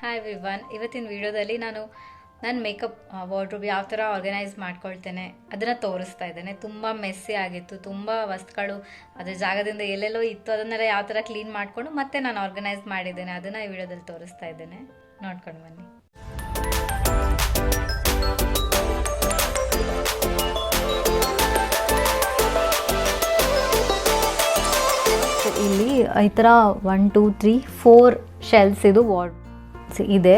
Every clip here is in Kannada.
ಹಾಯ್ ವಿವಾನ್, ಇವತ್ತಿನ ವಿಡಿಯೋದಲ್ಲಿ ನಾನು ನನ್ನ ಮೇಕಪ್ ವಾರ್ಡ್ರೋಬ್ ಯಾವ ಥರ ಆರ್ಗನೈಸ್ ಮಾಡ್ಕೊಳ್ತೇನೆ ಅದನ್ನು ತೋರಿಸ್ತಾ ಇದ್ದೇನೆ. ತುಂಬ ಮೆಸ್ಸಿ ಆಗಿತ್ತು, ತುಂಬ ವಸ್ತುಗಳು ಅದರ ಜಾಗದಿಂದ ಎಲ್ಲೆಲ್ಲೋ ಇತ್ತು, ಅದನ್ನೆಲ್ಲ ಯಾವ ಥರ ಕ್ಲೀನ್ ಮಾಡಿಕೊಂಡು ಮತ್ತೆ ನಾನು ಆರ್ಗನೈಸ್ ಮಾಡಿದ್ದೇನೆ, ಅದನ್ನು ಈ ವಿಡಿಯೋದಲ್ಲಿ ತೋರಿಸ್ತಾ ಇದ್ದೇನೆ. ನೋಡ್ಕೊಂಡು ಬನ್ನಿ. ಇಲ್ಲಿ ಈ ಥರ 1 2 3 4 ಶೆಲ್ಸ್ ಇದು ವಾರ್ಡ್ ಇದೆ.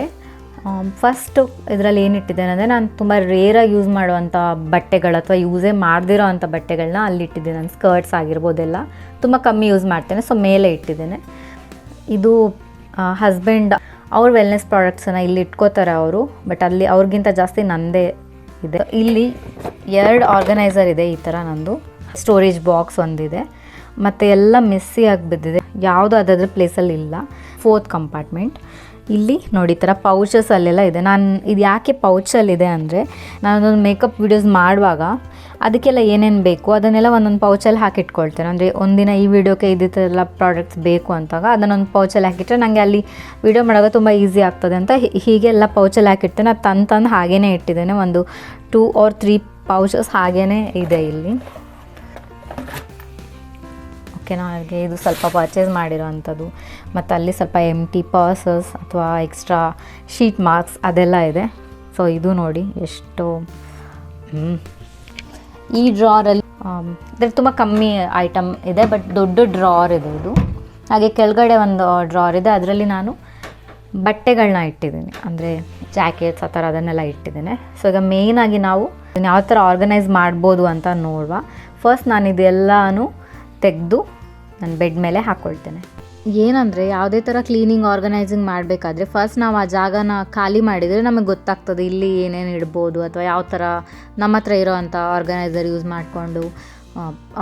ಫಸ್ಟು ಇದರಲ್ಲಿ ಏನಿಟ್ಟಿದ್ದೇನೆ ಅಂದರೆ ನಾನು ತುಂಬ ರೇರಾಗಿ ಯೂಸ್ ಮಾಡುವಂಥ ಬಟ್ಟೆಗಳು ಅಥವಾ ಯೂಸೇ ಮಾಡದಿರೋ ಅಂಥ ಬಟ್ಟೆಗಳನ್ನ ಅಲ್ಲಿಟ್ಟಿದ್ದೇನೆ. ನಾನು ಸ್ಕರ್ಟ್ಸ್ ಆಗಿರ್ಬೋದೆಲ್ಲ ತುಂಬ ಕಮ್ಮಿ ಯೂಸ್ ಮಾಡ್ತೇನೆ, ಸೊ ಮೇಲೆ ಇಟ್ಟಿದ್ದೇನೆ. ಇದು ಹಸ್ಬೆಂಡ್ ಅವ್ರ ವೆಲ್ನೆಸ್ ಪ್ರಾಡಕ್ಟ್ಸನ್ನು ಇಲ್ಲಿ ಇಟ್ಕೋತಾರೆ ಅವರು, ಬಟ್ ಅಲ್ಲಿ ಅವ್ರಿಗಿಂತ ಜಾಸ್ತಿ ನಂದೇ ಇದೆ. ಇಲ್ಲಿ 2 ಆರ್ಗನೈಸರ್ ಇದೆ, ಈ ಥರ ನಂದು ಸ್ಟೋರೇಜ್ ಬಾಕ್ಸ್ ಒಂದಿದೆ, ಮತ್ತು ಎಲ್ಲ ಮೆಸ್ಸಿ ಆಗಿ ಬಿದ್ದಿದೆ, ಯಾವುದು ಅದಾದ್ರ ಪ್ಲೇಸಲ್ಲಿ ಇಲ್ಲ. 4th ಕಂಪಾರ್ಟ್ಮೆಂಟ್ ಇಲ್ಲಿ ನೋಡಿ, ಈ ಥರ ಪೌಚಸ್ ಅಲ್ಲೆಲ್ಲ ಇದೆ. ನಾನು ಇದು ಯಾಕೆ ಪೌಚಲ್ಲಿದೆ ಅಂದರೆ, ನಾನೊಂದು ಮೇಕಪ್ ವೀಡಿಯೋಸ್ ಮಾಡುವಾಗ ಅದಕ್ಕೆಲ್ಲ ಏನೇನು ಬೇಕು ಅದನ್ನೆಲ್ಲ ಒಂದೊಂದು ಪೌಚಲ್ಲಿ ಹಾಕಿಟ್ಕೊಳ್ತೇನೆ. ಅಂದರೆ ಒಂದಿನ ಈ ವಿಡಿಯೋಕ್ಕೆ ಇದೆಲ್ಲ ಪ್ರಾಡಕ್ಟ್ಸ್ ಬೇಕು ಅಂತಾಗ ಅದನ್ನೊಂದು ಪೌಚಲ್ಲಿ ಹಾಕಿಟ್ರೆ ನನಗೆ ಅಲ್ಲಿ ವಿಡಿಯೋ ಮಾಡುವಾಗ ತುಂಬ ಈಸಿ ಆಗ್ತದೆ ಅಂತ ಹೀಗೆಲ್ಲ ಪೌಚಲ್ಲಿ ಹಾಕಿಡ್ತೇನೆ. ಅದು ತಂದು ಹಾಗೇ ಇಟ್ಟಿದ್ದೇನೆ. ಒಂದು 2 or 3 ಪೌಚಸ್ ಹಾಗೇ ಇದೆ ಇಲ್ಲಿ. ನನಗೆ ಇದು ಸ್ವಲ್ಪ ಪರ್ಚೇಸ್ ಮಾಡಿರೋವಂಥದ್ದು, ಮತ್ತು ಅಲ್ಲಿ ಸ್ವಲ್ಪ ಎಂಟಿ ಪರ್ಸಸ್ ಅಥವಾ ಎಕ್ಸ್ಟ್ರಾ ಶೀಟ್ ಮಾರ್ಕ್ಸ್ ಅದೆಲ್ಲ ಇದೆ. ಸೊ ಇದು ನೋಡಿ ಎಷ್ಟು ಈ ಡ್ರಾರಲ್ಲಿ ಇದ್ರಲ್ಲಿ ತುಂಬ ಕಮ್ಮಿ ಐಟಮ್ ಇದೆ, ಬಟ್ ದೊಡ್ಡ ಡ್ರಾರ್ ಇದೆ ಇದು. ಹಾಗೆ ಕೆಳಗಡೆ ಒಂದು ಡ್ರಾರ್ ಇದೆ, ಅದರಲ್ಲಿ ನಾನು ಬಟ್ಟೆಗಳನ್ನ ಇಟ್ಟಿದ್ದೀನಿ, ಅಂದರೆ ಜಾಕೆಟ್ಸ್ ಆ ಥರ ಅದನ್ನೆಲ್ಲ ಇಟ್ಟಿದ್ದೇನೆ. ಸೊ ಈಗ ಮೇಯ್ನಾಗಿ ನಾವು ಯಾವ ಥರ ಆರ್ಗನೈಸ್ ಮಾಡ್ಬೋದು ಅಂತ ನೋಡುವ. ಫಸ್ಟ್ ನಾನು ಇದೆಲ್ಲನೂ ತೆಗೆದು ನಾನು ಬೆಡ್ ಮೇಲೆ ಹಾಕ್ಕೊಳ್ತೇನೆ. ಏನಂದರೆ ಯಾವುದೇ ಥರ ಕ್ಲೀನಿಂಗ್ ಆರ್ಗನೈಸಿಂಗ್ ಮಾಡಬೇಕಾದ್ರೆ ಫಸ್ಟ್ ನಾವು ಆ ಜಾಗನ ಖಾಲಿ ಮಾಡಿದರೆ ನಮಗೆ ಗೊತ್ತಾಗ್ತದೆ ಇಲ್ಲಿ ಏನೇನು ಇಡ್ಬೋದು, ಅಥವಾ ಯಾವ ಥರ ನಮ್ಮ ಹತ್ರ ಇರೋ ಅಂಥ ಆರ್ಗನೈಸರ್ ಯೂಸ್ ಮಾಡಿಕೊಂಡು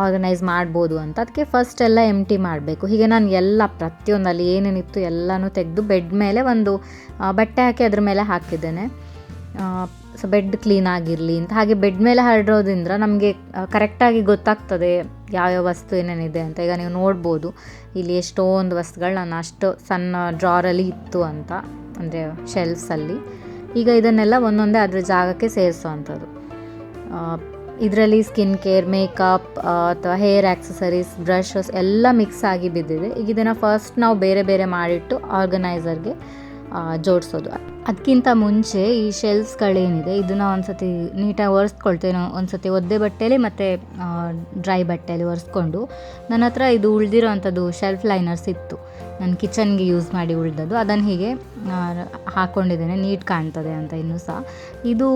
ಆರ್ಗನೈಸ್ ಮಾಡ್ಬೋದು ಅಂತ. ಅದಕ್ಕೆ ಫಸ್ಟ್ ಎಲ್ಲ ಎಂಟಿ ಮಾಡಬೇಕು. ಹೀಗೆ ನಾನು ಎಲ್ಲ ಪ್ರತಿಯೊಂದಲ್ಲಿ ಏನೇನಿತ್ತು ಎಲ್ಲನೂ ತೆಗೆದು ಬೆಡ್ ಮೇಲೆ ಒಂದು ಬಟ್ಟೆ ಹಾಕಿ ಅದ್ರ ಮೇಲೆ ಹಾಕಿದ್ದೇನೆ. ಸೊ ಬೆಡ್ ಕ್ಲೀನ್ ಆಗಿರಲಿ ಅಂತ. ಹಾಗೆ ಬೆಡ್ ಮೇಲೆ ಹರಡೋದ್ರಿಂದ ನಮಗೆ ಕರೆಕ್ಟಾಗಿ ಗೊತ್ತಾಗ್ತದೆ ಯಾವ್ಯಾವ ವಸ್ತು ಏನೇನಿದೆ ಅಂತ. ಈಗ ನೀವು ನೋಡ್ಬೋದು ಇಲ್ಲಿ ಎಷ್ಟೊಂದು ವಸ್ತುಗಳು ನಾನು ಅಷ್ಟು ಸಣ್ಣ ಡ್ರಾರಲ್ಲಿ ಇತ್ತು ಅಂತ, ಅಂದರೆ ಶೆಲ್ಫ್ಸಲ್ಲಿ. ಈಗ ಇದನ್ನೆಲ್ಲ ಒಂದೊಂದೇ ಅದ್ರ ಜಾಗಕ್ಕೆ ಸೇರಿಸೋ ಅಂಥದ್ದು. ಇದರಲ್ಲಿ ಸ್ಕಿನ್ ಕೇರ್, ಮೇಕಪ್ ಅಥವಾ ಹೇರ್ ಆ್ಯಕ್ಸಸರೀಸ್, ಬ್ರಷಸ್ ಎಲ್ಲ ಮಿಕ್ಸ್ ಆಗಿ ಬಿದ್ದಿದೆ. ಈಗ ಇದನ್ನು ಫಸ್ಟ್ ನಾವು ಬೇರೆ ಬೇರೆ ಮಾಡಿಟ್ಟು ಆರ್ಗನೈಸರ್ಗೆ ಜೋಡಿಸೋದು. ಅದಕ್ಕಿಂತ ಮುಂಚೆ ಈ ಶೆಲ್ಫ್ಸ್ಗಳೇನಿದೆ ಇದನ್ನು ಒಂದು ಸತಿ ನೀಟಾಗಿ ಒರೆಸ್ಕೊಳ್ತೇನೆ. ಒಂದು ಸತಿ ಒದ್ದೆ ಬಟ್ಟೆಯಲ್ಲಿ ಮತ್ತು ಡ್ರೈ ಬಟ್ಟೆಯಲ್ಲಿ ಒರೆಸ್ಕೊಂಡು, ನನ್ನ ಹತ್ರ ಇದು ಉಳಿದಿರೋ ಅಂಥದ್ದು ಶೆಲ್ಫ್ ಲೈನರ್ಸ್ ಇತ್ತು, ನಾನು ಕಿಚನ್ಗೆ ಯೂಸ್ ಮಾಡಿ ಉಳಿದದ್ದು, ಅದನ್ನು ಹೀಗೆ ಹಾಕ್ಕೊಂಡಿದ್ದೇನೆ, ನೀಟ್ ಕಾಣ್ತದೆ ಅಂತ. ಇನ್ನೂ ಸಹ ಇದು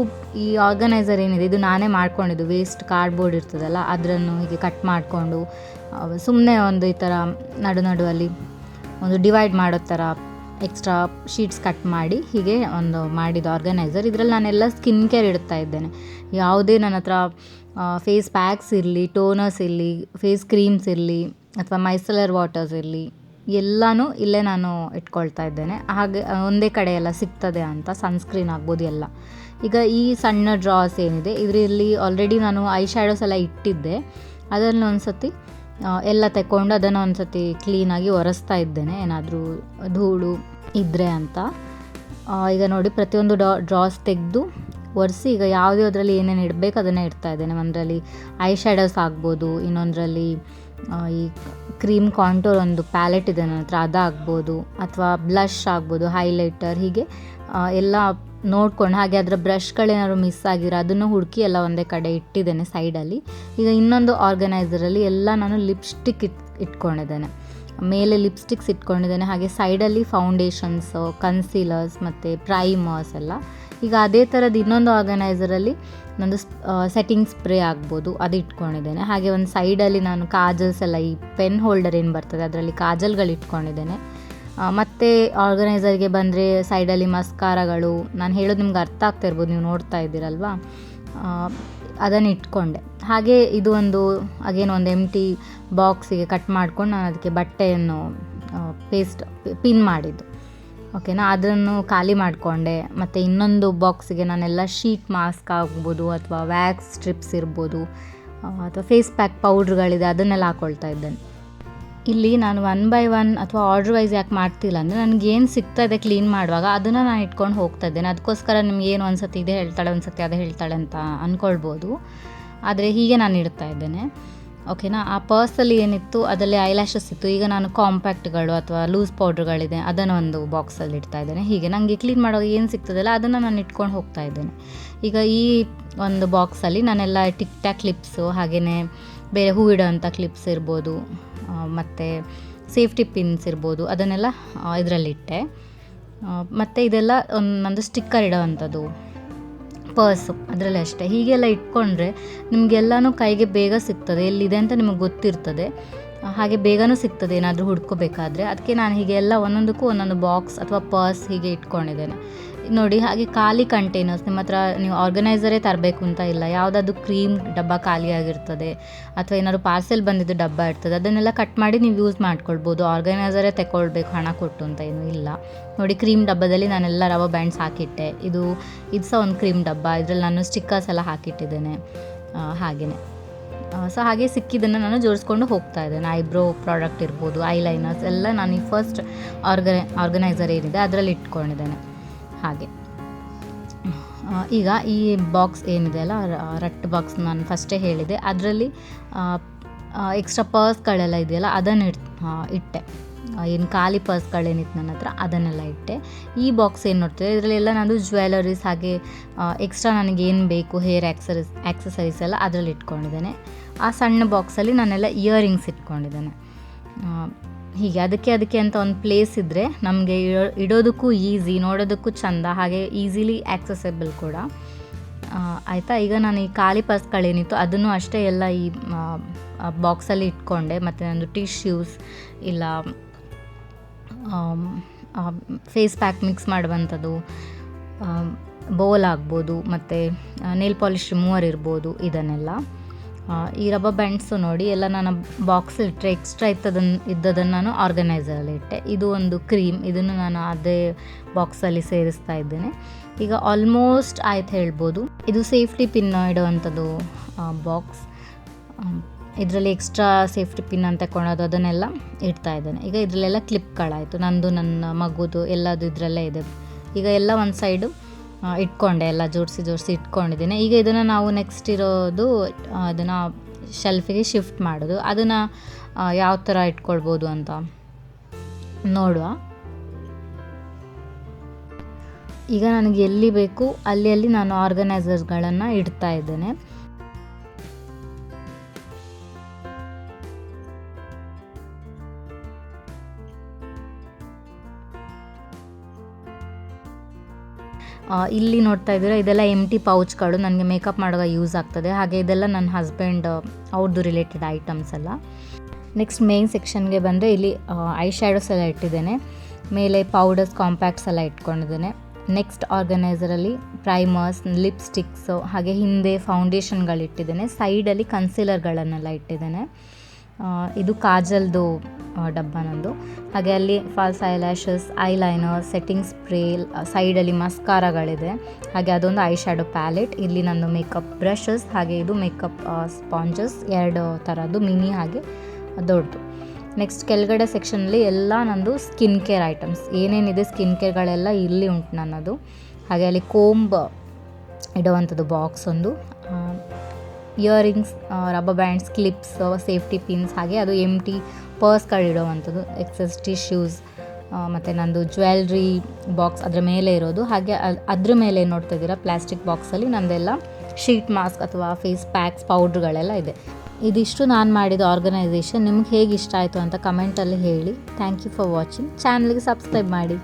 ಈ ಆರ್ಗನೈಸರ್ ಏನಿದೆ ಇದು ನಾನೇ ಮಾಡ್ಕೊಂಡಿದ್ದು. ವೇಸ್ಟ್ ಕಾರ್ಡ್ಬೋರ್ಡ್ ಇರ್ತದಲ್ಲ ಅದನ್ನು ಹೀಗೆ ಕಟ್ ಮಾಡಿಕೊಂಡು ಸುಮ್ಮನೆ ಒಂದು ಈ ಥರ ನಡುವಲ್ಲಿ ಒಂದು ಡಿವೈಡ್ ಮಾಡೋ ಥರ ಎಕ್ಸ್ಟ್ರಾ ಶೀಟ್ಸ್ ಕಟ್ ಮಾಡಿ ಹೀಗೆ ಒಂದು ಮಾಡಿದ್ದು ಆರ್ಗನೈಸರ್. ಇದರಲ್ಲಿ ನಾನೆಲ್ಲ ಸ್ಕಿನ್ ಕೇರ್ ಇಡ್ತಾ ಇದ್ದೇನೆ. ಯಾವುದೇ ನನ್ನ ಹತ್ರ ಫೇಸ್ ಪ್ಯಾಕ್ಸ್ ಇರಲಿ, ಟೋನರ್ಸ್ ಇರಲಿ, ಫೇಸ್ ಕ್ರೀಮ್ಸ್ ಇರಲಿ, ಅಥವಾ ಮೈಸೆಲರ್ ವಾಟರ್ಸ್ ಇರಲಿ, ಎಲ್ಲನೂ ಇಲ್ಲೇ ನಾನು ಇಟ್ಕೊಳ್ತಾ ಇದ್ದೇನೆ. ಹಾಗೆ ಒಂದೇ ಕಡೆ ಎಲ್ಲ ಸಿಗ್ತದೆ ಅಂತ, ಸನ್ಸ್ಕ್ರೀನ್ ಆಗ್ಬೋದು ಎಲ್ಲ. ಈಗ ಈ ಸಣ್ಣ ಡ್ರಾಸ್ ಏನಿದೆ ಇದರಲ್ಲಿ ಆಲ್ರೆಡಿ ನಾನು ಐ ಶ್ಯಾಡೋಸ್ ಎಲ್ಲ ಇಟ್ಟಿದ್ದೆ, ಅದನ್ನು ಒಂದು ಸತಿ ಎಲ್ಲ ತಗೊಂಡು ಅದನ್ನು ಒಂದು ಸತಿ ಕ್ಲೀನಾಗಿ ಒರೆಸ್ತಾ ಇದ್ದೇನೆ, ಏನಾದರೂ ಧೂಳು ಇದ್ದರೆ ಅಂತ. ಈಗ ನೋಡಿ ಪ್ರತಿಯೊಂದು ಡ್ರಾಸ್ ತೆಗೆದು ಒರೆಸಿ ಈಗ ಯಾವುದ್ರಲ್ಲಿ ಏನೇನು ಇಡಬೇಕು ಅದನ್ನೇ ಇಡ್ತಾ ಇದ್ದೇನೆ. ಒಂದರಲ್ಲಿ ಐ ಶ್ಯಾಡೋಸ್ ಆಗ್ಬೋದು, ಇನ್ನೊಂದರಲ್ಲಿ ಈ ಕ್ರೀಮ್ ಕಾಂಟೋರ್ ಒಂದು ಪ್ಯಾಲೆಟ್ ಇದೆ ನನ್ನ ಹತ್ರ ಅದಾಗ್ಬೋದು, ಅಥವಾ ಬ್ಲಷ್ ಆಗ್ಬೋದು, ಹೈಲೈಟರ್, ಹೀಗೆ ಎಲ್ಲ ನೋಡ್ಕೊಂಡು. ಹಾಗೆ ಅದರ ಬ್ರಷ್ಗಳೇನಾದ್ರು ಮಿಸ್ ಆಗಿರೋ ಅದನ್ನು ಹುಡುಕಿ ಎಲ್ಲ ಒಂದೇ ಕಡೆ ಇಟ್ಟಿದ್ದೇನೆ ಸೈಡಲ್ಲಿ. ಈಗ ಇನ್ನೊಂದು ಆರ್ಗನೈಸರಲ್ಲಿ ಎಲ್ಲ ನಾನು ಲಿಪ್ಸ್ಟಿಕ್ ಇಟ್ಕೊಂಡಿದ್ದೇನೆ, ಮೇಲೆ ಲಿಪ್ಸ್ಟಿಕ್ಸ್ ಇಟ್ಕೊಂಡಿದ್ದೇನೆ. ಹಾಗೆ ಸೈಡಲ್ಲಿ ಫೌಂಡೇಶನ್ಸು, ಕನ್ಸೀಲರ್ಸ್ ಮತ್ತು ಪ್ರೈಮರ್ಸ್ ಎಲ್ಲ. ಈಗ ಅದೇ ಥರದ್ದು ಇನ್ನೊಂದು ಆರ್ಗನೈಸರಲ್ಲಿ ನಂದು ಸೆಟ್ಟಿಂಗ್ ಸ್ಪ್ರೇ ಆಗ್ಬೋದು ಅದು ಇಟ್ಕೊಂಡಿದ್ದೇನೆ. ಹಾಗೆ ಒಂದು ಸೈಡಲ್ಲಿ ನಾನು ಕಾಜಲ್ಸ್ ಎಲ್ಲ, ಈ ಪೆನ್ ಹೋಲ್ಡರ್ ಏನು ಬರ್ತದೆ ಅದರಲ್ಲಿ ಕಾಜಲ್ಗಳು ಇಟ್ಕೊಂಡಿದ್ದೇನೆ. ಮತ್ತು ಆರ್ಗನೈಸರ್ಗೆ ಬಂದರೆ ಸೈಡಲ್ಲಿ ಮಸ್ಕಾರಗಳು, ನಾನು ಹೇಳೋದು ನಿಮ್ಗೆ ಅರ್ಥ ಆಗ್ತಾ ಇರ್ಬೋದು, ನೀವು ನೋಡ್ತಾ ಇದ್ದೀರಲ್ವ, ಅದನ್ನು ಇಟ್ಕೊಂಡೆ. ಹಾಗೆ ಇದು ಒಂದು ಅಗೇನ್ ಒಂದು ಎಂಟಿ ಬಾಕ್ಸಿಗೆ ಕಟ್ ಮಾಡ್ಕೊಂಡು ನಾನು ಅದಕ್ಕೆ ಬಟ್ಟೆಯನ್ನು ಪಿನ್ ಮಾಡಿದ್ದು, ಓಕೆನಾ, ಅದನ್ನು ಖಾಲಿ ಮಾಡಿಕೊಂಡೆ. ಮತ್ತು ಇನ್ನೊಂದು ಬಾಕ್ಸಿಗೆ ನಾನೆಲ್ಲ ಶೀಟ್ ಮಾಸ್ಕ್ ಆಗ್ಬೋದು, ಅಥವಾ ವ್ಯಾಕ್ಸ್ ಸ್ಟ್ರಿಪ್ಸ್ ಇರ್ಬೋದು, ಅಥವಾ ಫೇಸ್ ಪ್ಯಾಕ್ ಪೌಡ್ರ್ಗಳಿದೆ ಅದನ್ನೆಲ್ಲ ಹಾಕ್ಕೊಳ್ತಾ ಇದ್ದೇನೆ. ಇಲ್ಲಿ ನಾನು 1 ಬೈ 1 ಅಥವಾ ಆರ್ಡ್ರ್ ವೈಸ್ ಯಾಕೆ ಮಾಡ್ತಿಲ್ಲ ಅಂದರೆ ನನಗೇನು ಸಿಗ್ತದೆ ಕ್ಲೀನ್ ಮಾಡುವಾಗ ಅದನ್ನು ನಾನು ಇಟ್ಕೊಂಡು ಹೋಗ್ತಾ ಇದ್ದೇನೆ. ಅದಕ್ಕೋಸ್ಕರ ನಿಮ್ಗೇನು ಒಂದು ಸತಿ ಇದೇ ಹೇಳ್ತಾಳೆ, ಒಂದು ಸತಿ ಅದೇ ಹೇಳ್ತಾಳೆ ಅಂತ ಅಂದ್ಕೊಳ್ಬೋದು. ಆದರೆ ಹೀಗೆ ನಾನು ಇಡ್ತಾ ಇದ್ದೇನೆ. ಓಕೆನಾ. ಆ ಪರ್ಸಲ್ಲಿ ಏನಿತ್ತು ಅದರಲ್ಲಿ ಐಲ್ಯಾಶಸ್ ಇತ್ತು. ಈಗ ನಾನು ಕಾಂಪ್ಯಾಕ್ಟ್ಗಳು ಅಥವಾ ಲೂಸ್ ಪೌಡ್ರ್ಗಳಿದೆ ಅದನ್ನು ಒಂದು ಬಾಕ್ಸಲ್ಲಿ ಇಡ್ತಾ ಇದ್ದೇನೆ. ಹೀಗೆ ನನಗೆ ಕ್ಲೀನ್ ಮಾಡುವಾಗ ಏನು ಸಿಗ್ತದಲ್ಲ ಅದನ್ನು ನಾನು ಇಟ್ಕೊಂಡು ಹೋಗ್ತಾ ಇದ್ದೇನೆ. ಈಗ ಈ ಒಂದು ಬಾಕ್ಸಲ್ಲಿ ನಾನೆಲ್ಲ ಟಿಕ್ ಟ್ಯಾಕ್ ಕ್ಲಿಪ್ಸು, ಹಾಗೆಯೇ ಬೇರೆ ಹೂ ಇಡೋವಂಥ ಕ್ಲಿಪ್ಸ್ ಇರ್ಬೋದು, ಮತ್ತು ಸೇಫ್ಟಿ ಪಿನ್ಸ್ ಇರ್ಬೋದು, ಅದನ್ನೆಲ್ಲ ಇದರಲ್ಲಿಟ್ಟೆ. ಮತ್ತು ಇದೆಲ್ಲ ನಂದು ಸ್ಟಿಕ್ಕರ್ ಇಡೋವಂಥದ್ದು ಪರ್ಸು, ಅದರಲ್ಲಿ ಅಷ್ಟೇ. ಹೀಗೆಲ್ಲ ಇಟ್ಕೊಂಡ್ರೆ ನಿಮಗೆಲ್ಲನೂ ಕೈಗೆ ಬೇಗ ಸಿಗ್ತದೆ, ಎಲ್ಲಿದೆ ಅಂತ ನಿಮಗೆ ಗೊತ್ತಿರ್ತದೆ. ಹಾಗೆ ಬೇಗನೂ ಸಿಗ್ತದೆ ಏನಾದರೂ ಹುಡ್ಕೋಬೇಕಾದ್ರೆ. ಅದಕ್ಕೆ ನಾನು ಹೀಗೆ ಎಲ್ಲ ಒಂದೊಂದಕ್ಕೂ ಒಂದೊಂದು ಬಾಕ್ಸ್ ಅಥವಾ ಪರ್ಸ್ ಹೀಗೆ ಇಟ್ಕೊಂಡಿದ್ದೇನೆ ನೋಡಿ. ಹಾಗೆ ಖಾಲಿ ಕಂಟೈನರ್ಸ್, ನಿಮ್ಮ ಹತ್ರ ನೀವು ಆರ್ಗನೈಸರೇ ತರಬೇಕು ಅಂತ ಇಲ್ಲ. ಯಾವುದಾದ್ರು ಕ್ರೀಮ್ ಡಬ್ಬ ಖಾಲಿಯಾಗಿರ್ತದೆ ಅಥವಾ ಏನಾದ್ರು ಪಾರ್ಸೆಲ್ ಬಂದಿದ್ದು ಡಬ್ಬ ಇರ್ತದೆ, ಅದನ್ನೆಲ್ಲ ಕಟ್ ಮಾಡಿ ನೀವು ಯೂಸ್ ಮಾಡ್ಕೊಳ್ಬೋದು. ಆರ್ಗನೈಸರೇ ತಗೊಳ್ಬೇಕು ಹಣ ಕೊಟ್ಟು ಅಂತ ಏನೂ ಇಲ್ಲ ನೋಡಿ. ಕ್ರೀಮ್ ಡಬ್ಬದಲ್ಲಿ ನಾನೆಲ್ಲ ರಬ್ಬರ್ ಬ್ಯಾಂಡ್ಸ್ ಹಾಕಿಟ್ಟೆ. ಇದು ಸಹ ಒಂದು ಕ್ರೀಮ್ ಡಬ್ಬ, ಇದರಲ್ಲಿ ನಾನು ಸ್ಟಿಕ್ಕರ್ಸ್ ಎಲ್ಲ ಹಾಕಿಟ್ಟಿದ್ದೇನೆ ಹಾಗೆಯೇ. ಸೊ ಹಾಗೆ ಸಿಕ್ಕಿದ್ದನ್ನು ನಾನು ಜೋಡಿಸ್ಕೊಂಡು ಹೋಗ್ತಾ ಇದ್ದೇನೆ. ಐಬ್ರೋ ಪ್ರಾಡಕ್ಟ್ ಇರ್ಬೋದು, ಐಲೈನರ್ಸ್ ಎಲ್ಲ ನಾನು ಈ ಫಸ್ಟ್ ಆರ್ಗನೈಸರ್ ಏನಿದೆ ಅದರಲ್ಲಿ ಇಟ್ಕೊಂಡಿದ್ದೇನೆ ಹಾಗೆ. ಈಗ ಈ ಬಾಕ್ಸ್ ಏನಿದೆ ಅಲ್ಲ, ರಟ್ಟು ಬಾಕ್ಸ್ ನಾನು ಫಸ್ಟೇ ಹೇಳಿದೆ, ಅದರಲ್ಲಿ ಎಕ್ಸ್ಟ್ರಾ ಪರ್ಸ್ಗಳೆಲ್ಲ ಇದೆಯಲ್ಲ ಅದನ್ನು ಇಟ್ಟೆ. ಏನು ಖಾಲಿ ಪರ್ಸ್ಗಳೇನಿತ್ತು ನನ್ನ ಹತ್ರ ಅದನ್ನೆಲ್ಲ ಇಟ್ಟೆ. ಈ ಬಾಕ್ಸ್ ಏನು ನೋಡ್ತೇವೆ ಇದರಲ್ಲೆಲ್ಲ ನಾನು ಜ್ಯುವೆಲರೀಸ್ ಹಾಗೆ ಎಕ್ಸ್ಟ್ರಾ ನನಗೇನು ಬೇಕು ಹೇರ್ ಆ್ಯಕ್ಸಸರೀಸ್ ಎಲ್ಲ ಅದರಲ್ಲಿ ಇಟ್ಕೊಂಡಿದ್ದೇನೆ. ಆ ಸಣ್ಣ ಬಾಕ್ಸಲ್ಲಿ ನಾನೆಲ್ಲ ಇಯರಿಂಗ್ಸ್ ಇಟ್ಕೊಂಡಿದ್ದೇನೆ ಹೀಗೆ. ಅದಕ್ಕೆ ಅಂತ ಒಂದು ಪ್ಲೇಸ್ ಇದ್ದರೆ ನಮಗೆ ಇಡೋದಕ್ಕೂ ಈಸಿ, ನೋಡೋದಕ್ಕೂ ಚೆಂದ, ಹಾಗೆ ಈಸಿಲಿ ಆ್ಯಕ್ಸೆಸಬಲ್ ಕೂಡ ಆಯಿತಾ. ಈಗ ನಾನು ಈ ಖಾಲಿ ಪರ್ಸ್ಗಳೇನಿತ್ತು ಅದನ್ನು ಅಷ್ಟೇ ಎಲ್ಲ ಈ ಬಾಕ್ಸಲ್ಲಿ ಇಟ್ಕೊಂಡೆ. ಮತ್ತು ನಂದು ಟಿಶ್ಯೂಸ್ ಇಲ್ಲ ಫೇಸ್ ಪ್ಯಾಕ್ ಮಿಕ್ಸ್ ಮಾಡುವಂಥದ್ದು, ಬೌಲ್ ಆಗ್ಬೋದು, ಮತ್ತು ನೇಲ್ ಪಾಲಿಶ್ ರಿಮೂವರ್ ಇರ್ಬೋದು, ಇದನ್ನೆಲ್ಲ. ಈ ರಬ್ಬರ್ ಬ್ಯಾಂಡ್ಸು ನೋಡಿ ಎಲ್ಲ ನಾನು ಬಾಕ್ಸ್ ಇಟ್ಟರೆ ಎಕ್ಸ್ಟ್ರಾ ಇದ್ದದನ್ನು ನಾನು ಆರ್ಗನೈಸರಲ್ಲಿ ಇಟ್ಟೆ. ಇದು ಒಂದು ಕ್ರೀಮ್, ಇದನ್ನು ನಾನು ಅದೇ ಬಾಕ್ಸಲ್ಲಿ ಸೇರಿಸ್ತಾ ಇದ್ದೇನೆ. ಈಗ ಆಲ್ಮೋಸ್ಟ್ ಆಯ್ತು ಹೇಳ್ಬೋದು. ಇದು ಸೇಫ್ಟಿ ಪಿನ್ ಇಡುವಂಥದ್ದು ಬಾಕ್ಸ್. ಇದರಲ್ಲಿ ಎಕ್ಸ್ಟ್ರಾ ಸೇಫ್ಟಿ ಪಿನ್ ಅಂತ ತಗೊಳೋದು ಅದನ್ನೆಲ್ಲ ಇಡ್ತಾ ಇದ್ದೇನೆ. ಈಗ ಇದರಲ್ಲೆಲ್ಲ ಕ್ಲಿಪ್ಗಳಾಯಿತು, ನಂದು ನನ್ನ ಮಗುದು ಎಲ್ಲದು ಇದರಲ್ಲೇ ಇದೆ. ಈಗ ಎಲ್ಲ ಒಂದು ಸೈಡು ಇಟ್ಕೊಂಡೆ, ಎಲ್ಲ ಜೋಡಿಸಿ ಇಟ್ಕೊಂಡಿದ್ದೀನಿ. ಈಗ ಇದನ್ನು ನಾವು ನೆಕ್ಸ್ಟ್ ಇರೋದು ಅದನ್ನು ಶೆಲ್ಫಿಗೆ ಶಿಫ್ಟ್ ಮಾಡೋದು. ಅದನ್ನು ಯಾವ ಥರ ಇಟ್ಕೊಳ್ಬೋದು ಅಂತ ನೋಡುವ. ಈಗ ನನಗೆ ಎಲ್ಲಿ ಬೇಕು ಅಲ್ಲಿ ನಾನು ಆರ್ಗನೈಸರ್ಸ್ಗಳನ್ನು ಇಡ್ತಾ ಇದ್ದೇನೆ. ಇಲ್ಲಿ ನೋಡ್ತಾ ಇದ್ದೀರಾ ಇದೆಲ್ಲ ಎಂಟಿ ಪೌಚ್ಗಳು, ನನಗೆ ಮೇಕಪ್ ಮಾಡುವಾಗ ಯೂಸ್ ಆಗ್ತದೆ. ಹಾಗೆ ಇದೆಲ್ಲ ನನ್ನ ಹಸ್ಬೆಂಡ್ ಅವ್ರದ್ದು ರಿಲೇಟೆಡ್ ಐಟಮ್ಸ್ ಎಲ್ಲ. ನೆಕ್ಸ್ಟ್ ಮೇನ್ ಸೆಕ್ಷನ್ಗೆ ಬಂದರೆ ಇಲ್ಲಿ ಐ ಶ್ಯಾಡೋಸ್ ಎಲ್ಲ ಇಟ್ಟಿದ್ದೇನೆ, ಮೇಲೆ ಪೌಡರ್ಸ್ ಕಾಂಪ್ಯಾಕ್ಟ್ಸ್ ಎಲ್ಲ ಇಟ್ಕೊಂಡಿದ್ದೇನೆ. ನೆಕ್ಸ್ಟ್ ಆರ್ಗನೈಸರಲ್ಲಿ ಪ್ರೈಮರ್ಸ್, ಲಿಪ್ಸ್ಟಿಕ್ಸು, ಹಾಗೆ ಹಿಂದೆ ಫೌಂಡೇಶನ್ಗಳಿಟ್ಟಿದ್ದೇನೆ. ಸೈಡಲ್ಲಿ ಕನ್ಸೀಲರ್ಗಳನ್ನೆಲ್ಲ ಇಟ್ಟಿದ್ದೇನೆ. ಇದು ಕಾಜಲ್ದು ಡಬ್ಬ ನಂದು. ಹಾಗೆ ಅಲ್ಲಿ false eyelashes, eyeliner, setting spray, ಸೈಡಲ್ಲಿ ಮಸ್ಕಾರಗಳಿದೆ. ಹಾಗೆ ಅದೊಂದು ಐ ಶ್ಯಾಡೋ ಪ್ಯಾಲೆಟ್. ಇಲ್ಲಿ ನಂದು ಮೇಕಪ್ ಬ್ರಷಸ್, ಹಾಗೆ ಇದು ಮೇಕಪ್ ಸ್ಪಾಂಜಸ್, 2 ಥರದ್ದು, ಮಿನಿ ಹಾಗೆ ದೊಡ್ಡದು. ನೆಕ್ಸ್ಟ್ ಕೆಳಗಡೆ ಸೆಕ್ಷನಲ್ಲಿ ಎಲ್ಲ ನಂದು ಸ್ಕಿನ್ ಕೇರ್ ಐಟಮ್ಸ್ ಏನೇನಿದೆ, ಸ್ಕಿನ್ ಕೇರ್ಗಳೆಲ್ಲ ಇಲ್ಲಿ ಉಂಟು ನನ್ನದು. ಹಾಗೆ ಅಲ್ಲಿ ಕೋಂಬ್ ಇಡುವಂಥದ್ದು ಬಾಕ್ಸ್ ಒಂದು, earrings, rubber bands, clips, safety pins, ಹಾಗೆ ಅದು ಎಂಟಿ ಪರ್ಸ್ಗಳಿಡುವಂಥದ್ದು, ಎಕ್ಸಸ್ ಟಿಶ್ಯೂಸ್, ಮತ್ತು ನಂದು ಜ್ಯುವೆಲ್ರಿ ಬಾಕ್ಸ್ ಅದರ ಮೇಲೆ ಇರೋದು. ಹಾಗೆ ಅದ್ರ ಮೇಲೆ ನೋಡ್ತಾ ಇದ್ದೀರಾ ಪ್ಲಾಸ್ಟಿಕ್ ಬಾಕ್ಸಲ್ಲಿ ನಂದೆಲ್ಲ ಶೀಟ್ ಮಾಸ್ಕ್ ಅಥವಾ ಫೇಸ್ ಪ್ಯಾಕ್ಸ್, ಪೌಡ್ರ್ಗಳೆಲ್ಲ ಇದೆ. ಇದಿಷ್ಟು ನಾನು ಮಾಡಿದ ಆರ್ಗನೈಸೇಷನ್. ನಿಮ್ಗೆ ಹೇಗೆ ಇಷ್ಟ ಆಯಿತು ಅಂತ ಕಮೆಂಟಲ್ಲಿ ಹೇಳಿ. Thank you for watching. ಚಾನಲ್ಗೆ ಸಬ್ಸ್ಕ್ರೈಬ್ ಮಾಡಿ.